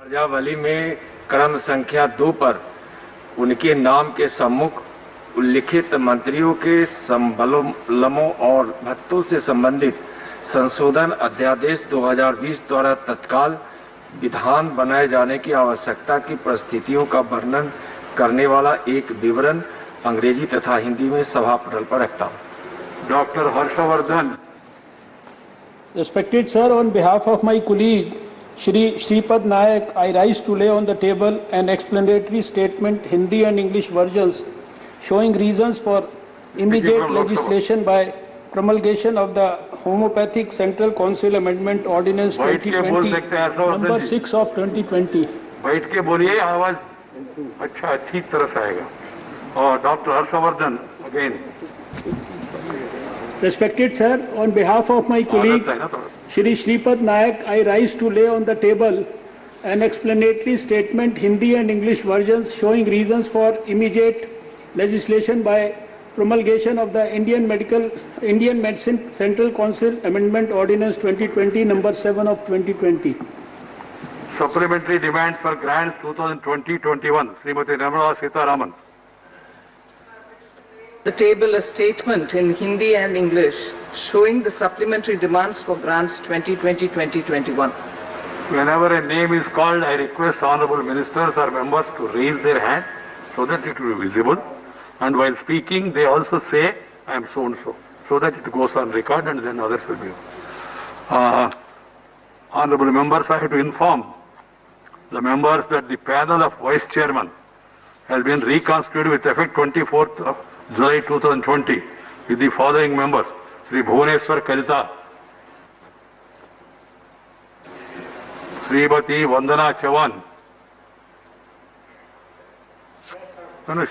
कार्यावली में क्रम संख्या 2 पर उनके नाम के सम्मुख उल्लिखित मंत्रियों के संबलमों और भत्तों से संबंधित संशोधन अध्यादेश 2020 द्वारा तत्काल विधान बनाए जाने की आवश्यकता की परिस्थितियों का वर्णन करने वाला एक विवरण अंग्रेजी तथा हिंदी में सभा पटल पर रखता हूँ। Doctor Harshvardhan. Respected sir, on behalf of my colleague Shri Shripad Nayak, I rise to lay on the table an explanatory statement, Hindi and English versions, showing reasons for immediate legislation by promulgation of the Homeopathic Central Council Amendment Ordinance 2020, number 6 of 2020. बैठ के बोलिए, आवाज अच्छा ठीक तरह से आएगा। और doctor Harshvardhan again. Respected sir, on behalf of my colleague Shri Shripad Nayak, I rise to lay on the table an explanatory statement, Hindi and English versions, showing reasons for immediate legislation by promulgation of the Indian Medicine Central Council Amendment Ordinance 2020, number 7 of 2020. Supplementary demands for grants 2020-21, Srimati Nirmala Sitharaman. The table a statement in Hindi and English showing the supplementary demands for grants 2020-2021. Whenever a name is called, I request honorable ministers or members to raise their hand so that it will be visible. And while speaking, they also say, I am so and so that it goes on record and then others will be. Honorable members, I have to inform the members that the panel of vice chairman has been reconstituted with effect 24th of July 2020 with the following members: Sri Bhuvaneshwar Kalita, Srimati Vandana Chavan. No,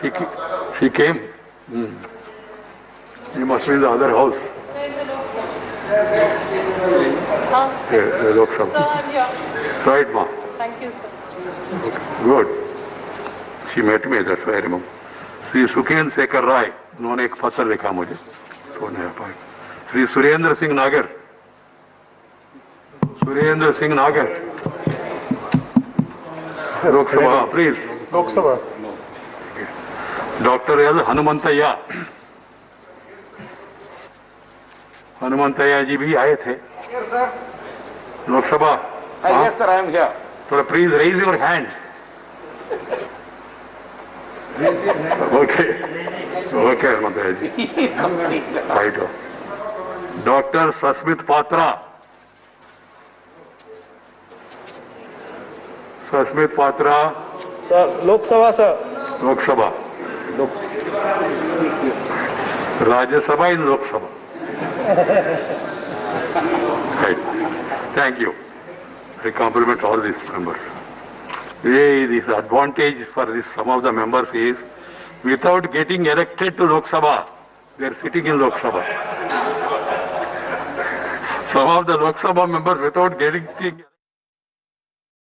she came. She must be in the other house. Lok Sabha. Right, ma. Thank you, sir. Okay, good. She met me, that's why I remember. Shri सुखेन शेखर राय, उन्होंने एक पत्र लिखा मुझे, Shri Surendra Singh Nagar, Lok Sabha please, Lok Sabha. Doctor L Hanumanthaiah, Hanumanthaiah ji भी आए थे Lok Sabha. Yes sir, I am here. थोड़ा please raise your hands. Okay, Hनुमंतैया ji. Right. Doctor Sasmit Patra, sir, Lok Sabha sir. Lok Sabha, Rajya Sabha in Lok Sabha. Right. Thank you. I compliment all these members. This advantage for this, some of the members is, without getting elected to Lok Sabha, they are sitting in Lok Sabha. Some of the Lok Sabha members, without getting